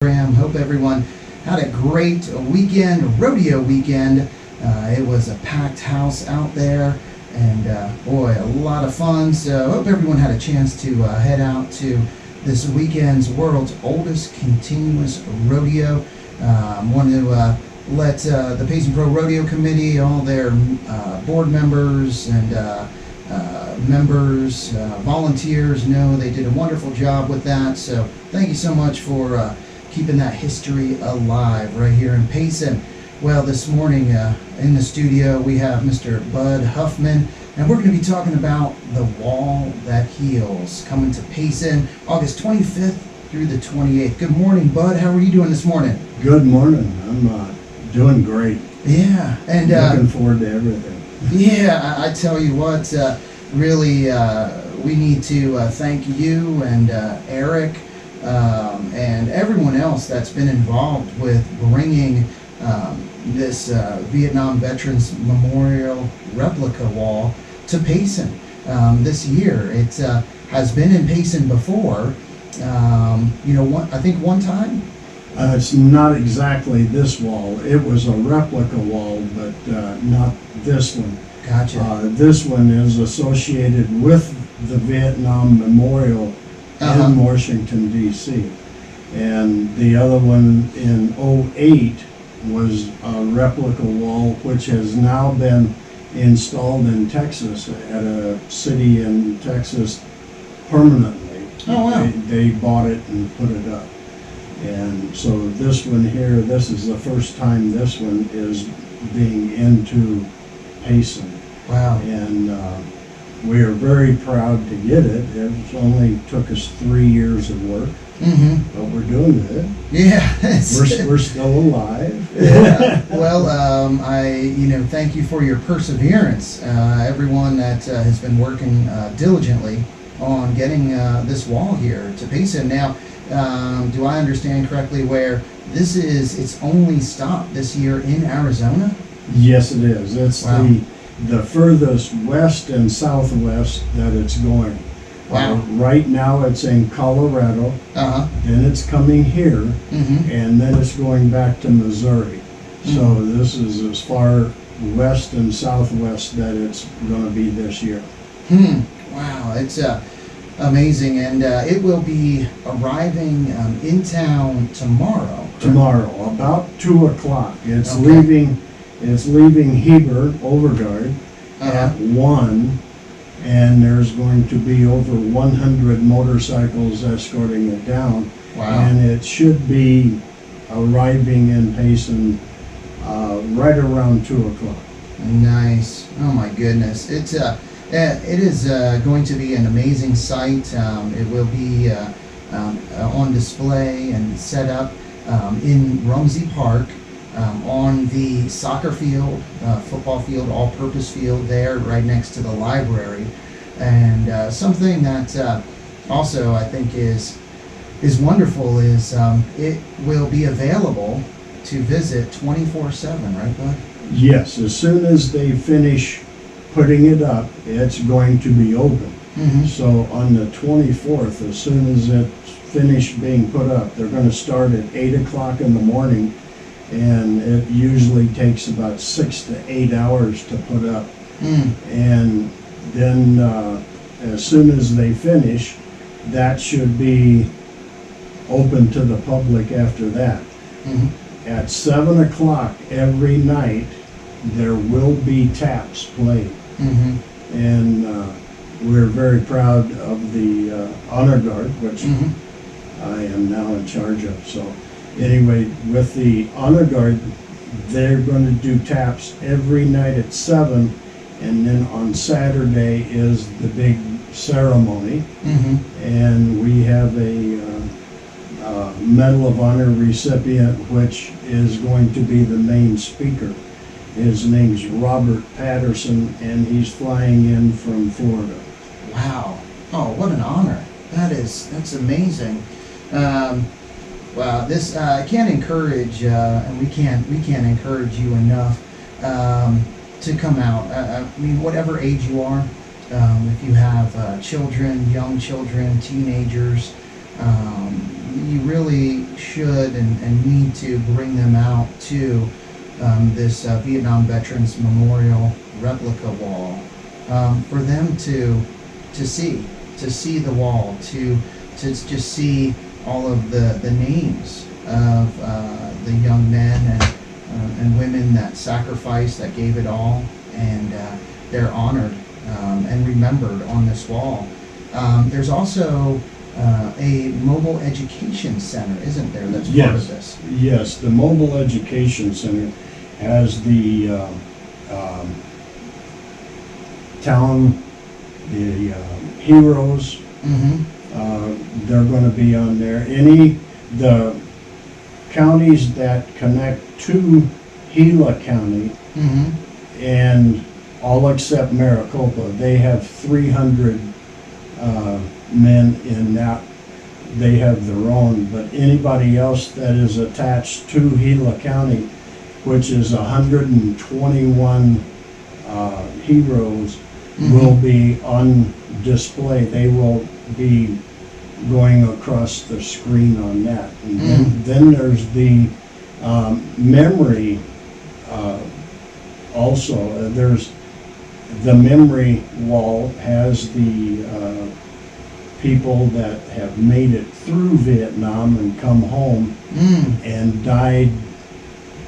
KRIM. Hope everyone had a great weekend, rodeo weekend. It was a packed house out there, and boy, a lot of fun. So hope everyone had a chance to head out to this weekend's world's oldest continuous rodeo. Want to let the Payson Pro Rodeo Committee, all their board members and members, volunteers know they did a wonderful job with that. So thank you so much for keeping that history alive right here in Payson. Well, this morning in the studio we have Mr. Bud Huffman, and we're going to be talking about The Wall That Heals, coming to Payson August 25th through the 28th. Good morning, Bud. How are you doing this morning? Good morning. I'm doing great. Yeah, and looking forward to everything. Yeah, I tell you what, really, we need to thank you and Eric and everyone else that's been involved with bringing this Vietnam Veterans Memorial replica wall to Payson this year. It has been in Payson before, I think one time. It's not exactly this wall. It was a replica wall, but not this one. Gotcha. This one is associated with the Vietnam Memorial in Washington, D.C. And the other one in '08 was a replica wall, which has now been installed in Texas at a city in Texas permanently. Oh, wow. They bought it and put it up. And so this one here, this is the first time this one is being into Payson. Wow. And we are very proud to get it. It only took us 3 years of work, but we're doing good. Yeah. We're still alive. Yeah. Well, thank you for your perseverance. Everyone that has been working diligently on getting this wall here to Payson. Now, do I understand correctly where this is its only stop this year in Arizona? Yes, it is. It's wow. the furthest west and southwest that it's going. Wow. Right now it's in Colorado, then it's coming here, and then it's going back to Missouri. So this is as far west and southwest that it's going to be this year. Wow, it's amazing, and it will be arriving in town tomorrow. Correct? Tomorrow, about 2 o'clock. It's Okay. leaving Heber, Overgard, at 1, and there's going to be over 100 motorcycles escorting it down. Wow. And it should be arriving in Payson right around 2 o'clock. Nice. Oh my goodness. It is going to be an amazing sight. It will be on display and set up in Rumsey Park on the soccer field, football field, all-purpose field there right next to the library. And something that also I think is wonderful is it will be available to visit 24/7, right, Bud? Yes, as soon as they finish putting it up, it's going to be open. So on the 24th, as soon as it's finished being put up, they're going to start at 8 o'clock in the morning, and it usually takes about 6 to 8 hours to put up. And then as soon as they finish, that should be open to the public after that. At 7 o'clock every night, there will be taps played. And we're very proud of the honor guard, which I am now in charge of. So anyway, with the honor guard, they're going to do taps every night at 7, and then on Saturday is the big ceremony. And we have a Medal of Honor recipient, which is going to be the main speaker. His name's Robert Patterson, and he's flying in from Florida. Wow. Oh, what an honor. That's amazing. Wow, this I can't encourage, and we can't encourage you enough to come out. I mean, whatever age you are, if you have children, young children, teenagers, you really should and need to bring them out to this Vietnam Veterans Memorial replica wall for them to see the wall, to just see all of the names of the young men and women that sacrificed, that gave it all, and they're honored and remembered on this wall. There's also a mobile education center, isn't there, that's part of this? Yes, the Mobile Education Center has the town, the heroes. Mm-hmm. They're going to be on there. The counties that connect to Gila County, Mm-hmm. and all except Maricopa, they have 300 men in that. They have their own, but anybody else that is attached to Gila County, which is 121 heroes, Mm-hmm. will be on display. They will be going across the screen on that. And then there's the memory also. There's the memory wall has the people that have made it through Vietnam and come home and died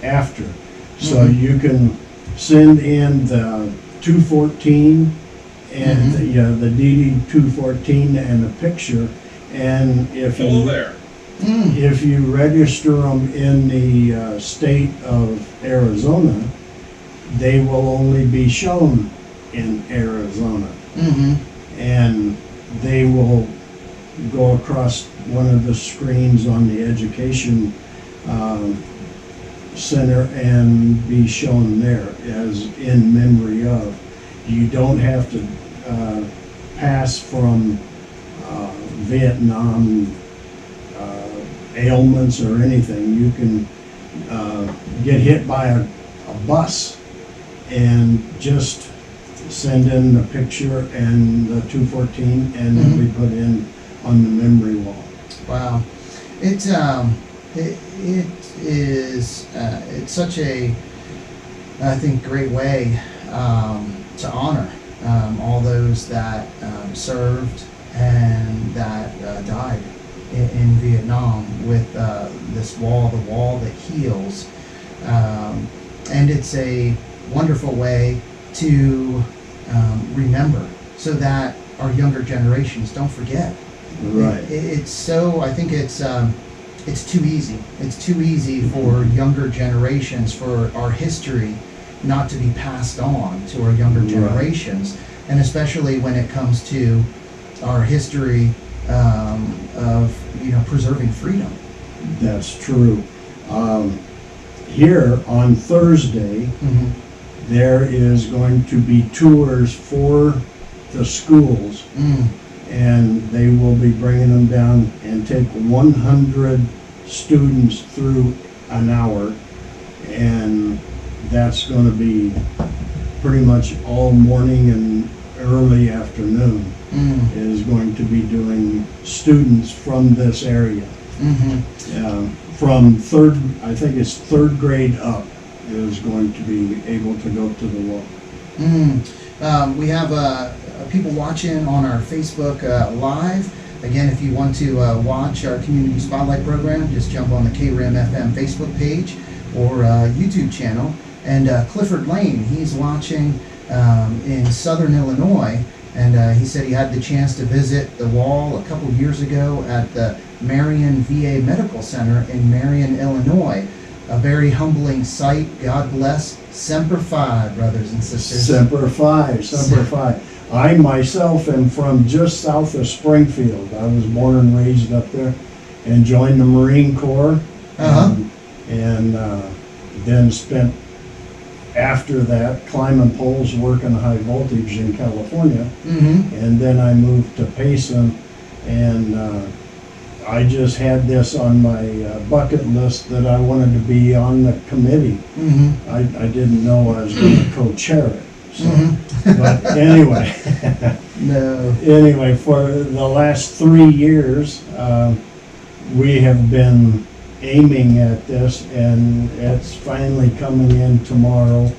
after. So you can send in the 214 and the DD-214 and a picture, and if you register them in the state of Arizona, they will only be shown in Arizona. And they will go across one of the screens on the education center and be shown there as in memory of. You don't have to pass from Vietnam ailments or anything. You can get hit by a bus and just send in the picture and the 214, and then we put in on the memory wall. Wow, it is it's such a, I think, great way to honor all those that served and that died in Vietnam with this wall, the wall that heals, and it's a wonderful way to remember, so that our younger generations don't forget. Right. It's so, I think it's too easy. It's too easy for younger generations, for our history not to be passed on to our younger generations, and especially when it comes to our history of preserving freedom. That's true. Here on Thursday, there is going to be tours for the schools, and they will be bringing them down and take 100 students through an hour, and that's going to be pretty much all morning and early afternoon is going to be doing students from this area. From third grade up is going to be able to go to the wall. We have people watching on our Facebook Live. Again, if you want to watch our Community Spotlight program, just jump on the KRIM FM Facebook page or YouTube channel. And Clifford Lane, he's watching in Southern Illinois, and he said he had the chance to visit the wall a couple years ago at the Marion VA Medical Center in Marion, Illinois. A very humbling sight. God bless. Semper Fi, brothers and sisters. Semper Fi, Semper Fi. I myself am from just south of Springfield. I was born and raised up there and joined the Marine Corps. And then spent, after that, climbing poles, working high voltage in California. And then I moved to Payson, and I just had this on my bucket list that I wanted to be on the committee. I didn't know I was going to co-chair it. So, but anyway, No. Anyway, for the last 3 years, we have been aiming at this, and it's finally coming in tomorrow,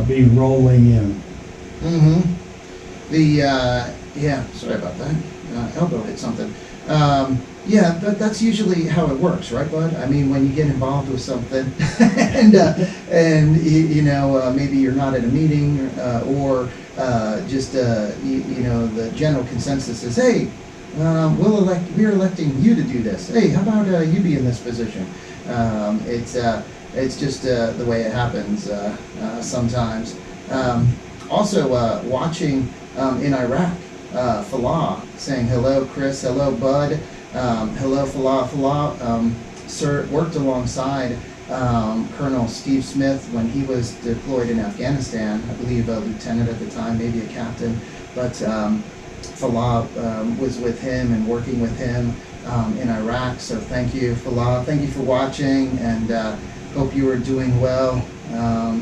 be rolling in. Mm-hmm. Yeah, sorry about that. Elbow hit something. Yeah, that's usually how it works, right, bud? I mean, when you get involved with something, and maybe you're not at a meeting, or just the general consensus is, hey, we're electing you to do this. Hey, how about you be in this position? It's just the way it happens sometimes. Also, watching in Iraq, Falah saying hello, Chris, hello, Bud, hello, Falah. Sir worked alongside Colonel Steve Smith when he was deployed in Afghanistan. I believe a lieutenant at the time, maybe a captain, but Falah was with him and working with him in Iraq. So thank you, Falah. Thank you for watching, and hope you are doing well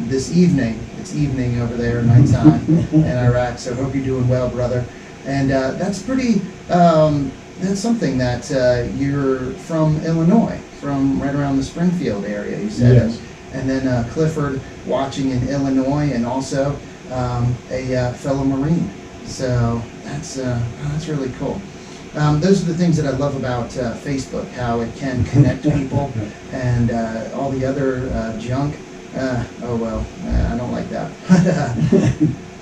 this evening. It's evening over there, nighttime in Iraq. So hope you're doing well, brother. And that's pretty. That's something that you're from Illinois, from right around the Springfield area, you said. Yes. And then Clifford watching in Illinois, and also a fellow Marine. So that's really cool. Those are the things that I love about Facebook, how it can connect people, and all the other junk. I don't like that.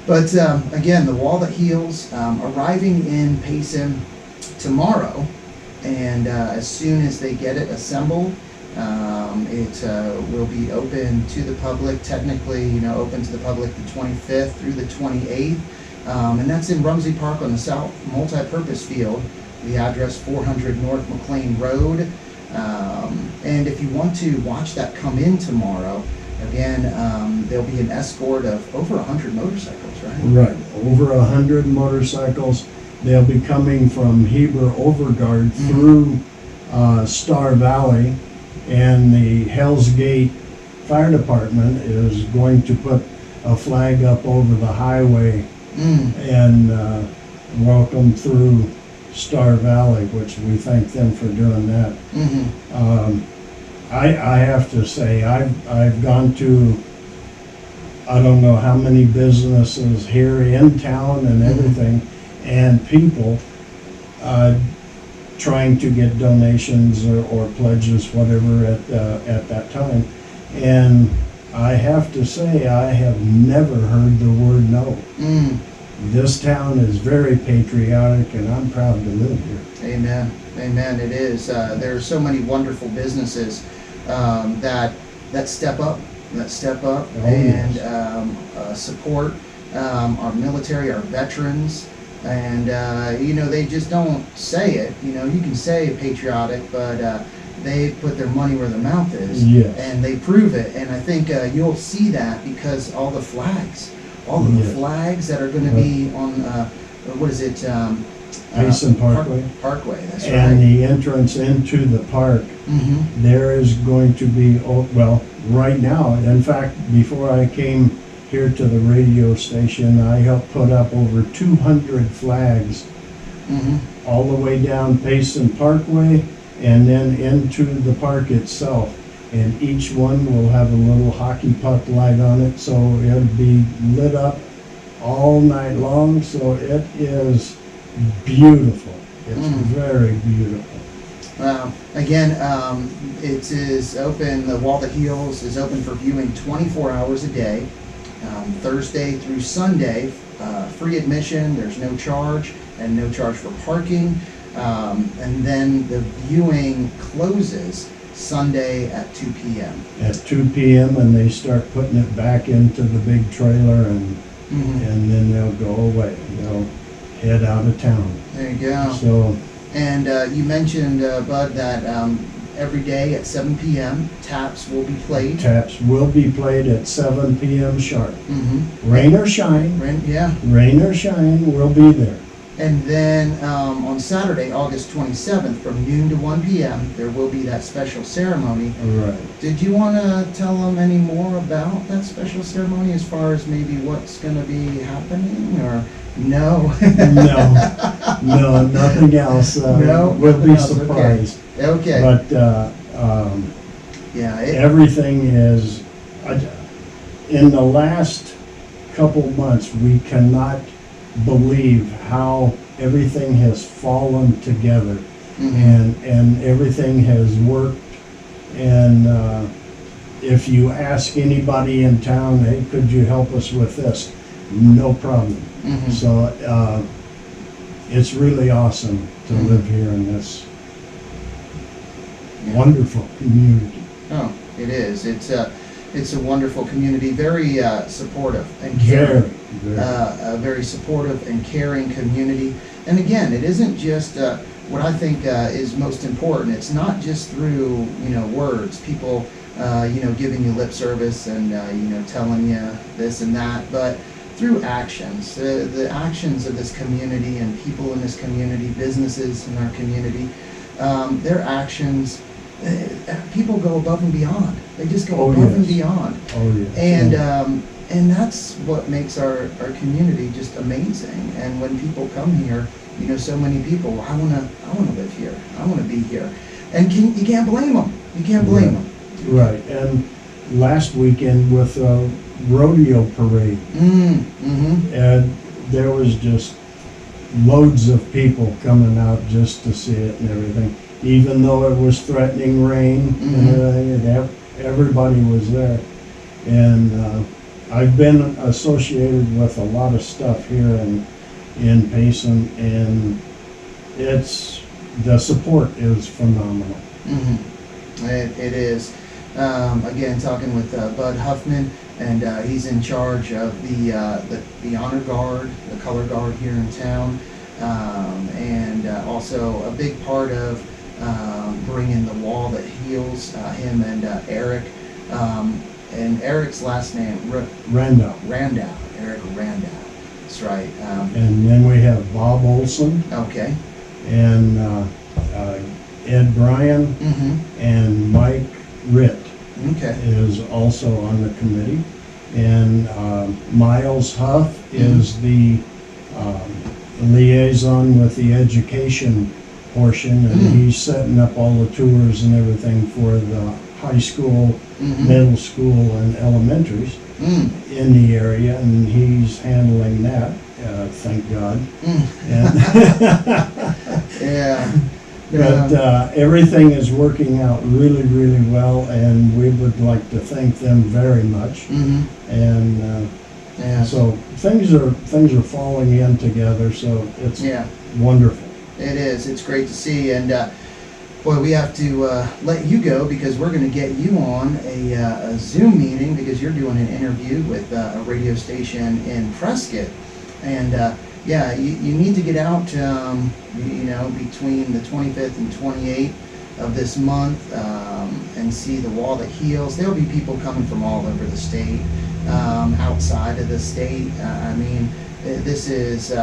But again, the Wall That Heals, arriving in Payson tomorrow, and as soon as they get it assembled, it will be open to the public, technically, open to the public the 25th through the 28th, and that's in Rumsey Park on the South Multi-Purpose Field, the address 400 North McLean Road, and if you want to watch that come in tomorrow, again, there'll be an escort of over 100 motorcycles, right? Right, over 100 motorcycles. They'll be coming from Heber Overguard through Star Valley, and the Hell's Gate Fire Department is going to put a flag up over the highway and welcome through Star Valley, which we thank them for doing that. I have to say, I've gone to, I don't know how many businesses here in town and everything, and people trying to get donations or pledges, whatever, at that time. And I have to say, I have never heard the word no. This town is very patriotic, and I'm proud to live here. Amen. Amen. It is. There are so many wonderful businesses that step up, and support our military, our veterans, and they just don't say it. You can say patriotic, but they put their money where their mouth is, and they prove it. And I think you'll see that because all the flags, flags that are going to be on what is it? Payson Parkway. Parkway, that's right. And the entrance into the park, there is going to be, right now, in fact, before I came here to the radio station, I helped put up over 200 flags all the way down Payson Parkway and then into the park itself. And each one will have a little hockey puck light on it, so it'll be lit up all night long. So it is beautiful. It's very beautiful. Again, it is open, the Wall That Heals is open for viewing 24 hours a day, Thursday through Sunday, free admission, there's no charge, and no charge for parking. And then the viewing closes Sunday at 2 p.m. At 2 p.m. and they start putting it back into the big trailer, and then they'll go away. They'll head out of town. There you go. So, and you mentioned, Bud, that every day at 7 p.m. taps will be played. Taps will be played at 7 p.m. sharp. Rain or shine. Rain or shine, We'll be there. And then on Saturday, August 27th, from noon to 1 p.m., there will be that special ceremony. Right. Did you want to tell them any more about that special ceremony as far as maybe what's going to be happening, or no? No, nothing else. No, We'll nothing be else, surprised. Okay. But Yeah. everything is, in the last couple months, we cannot believe how everything has fallen together. And everything has worked. And if you ask anybody in town, hey, could you help us with this? No problem. So it's really awesome to live here in this wonderful community. Oh, it is. It's a wonderful community, very supportive and caring. A very supportive and caring community. And again, it isn't just what I think is most important. It's not just through words, people giving you lip service and telling you this and that, but through actions. The actions of this community and people in this community, businesses in our community, their actions. People go above and beyond. They just go above and beyond. Oh, yes. And that's what makes our community just amazing. And when people come here, so many people, I wanna live here. I wanna be here. And you can't blame them. You can't blame them. Right. And last weekend with a rodeo parade, and there was just loads of people coming out just to see it and everything. Even though it was threatening rain and everything, everybody was there. And I've been associated with a lot of stuff here in Payson, and the support is phenomenal. It is. Again, talking with Bud Huffman, and he's in charge of the honor guard, the color guard here in town, and also a big part of bringing the wall that heals. Him and Eric, and Eric's last name Randall. Eric Randall. That's right. And then we have Bob Olson. Okay. And Ed Bryan and Mike Ritt is also on the committee. And Miles Huff is the liaison with the education portion, and he's setting up all the tours and everything for the high school, middle school, and elementaries in the area, and he's handling that, thank God. But everything is working out really, really well, and we would like to thank them very much. And so things are falling in together, so it's wonderful. It is. It's great to see. And boy, we have to let you go because we're going to get you on a Zoom meeting because you're doing an interview with a radio station in Prescott. And you need to get out, between the 25th and 28th of this month and see the wall that heals. There'll be people coming from all over the state, outside of the state. This is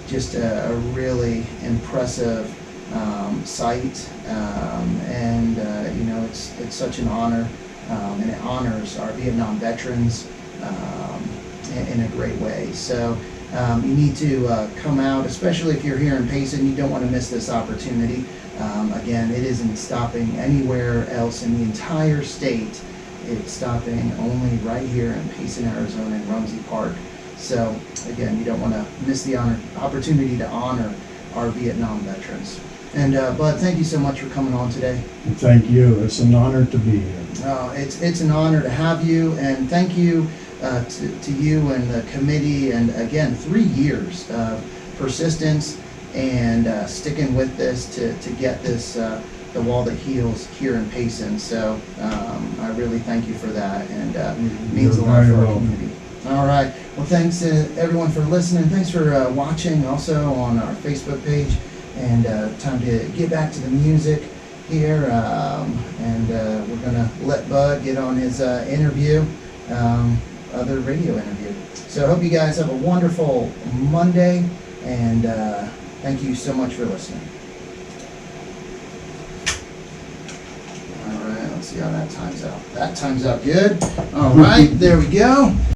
just a really impressive site, and it's such an honor, and it honors our Vietnam veterans in a great way. So you need to come out, especially if you're here in Payson. You don't want to miss this opportunity. Again, it isn't stopping anywhere else in the entire state. It's stopping only right here in Payson, Arizona, in Rumsey Park. So again, you don't want to miss the opportunity to honor our Vietnam veterans. And Bud, thank you so much for coming on today. Thank you. It's an honor to be here. It's an honor to have you, and thank you to you and the committee. And again, 3 years of persistence and sticking with this to get this the wall that heals here in Payson. So I really thank you for that, and it means a lot for our community. All right. Well, thanks everyone for listening. Thanks for watching also on our Facebook page. And time to get back to the music here. And we're going to let Bud get on his interview, other radio interview. So I hope you guys have a wonderful Monday. And Thank you so much for listening. All right, let's see how that times out. That times out good. All right, there we go.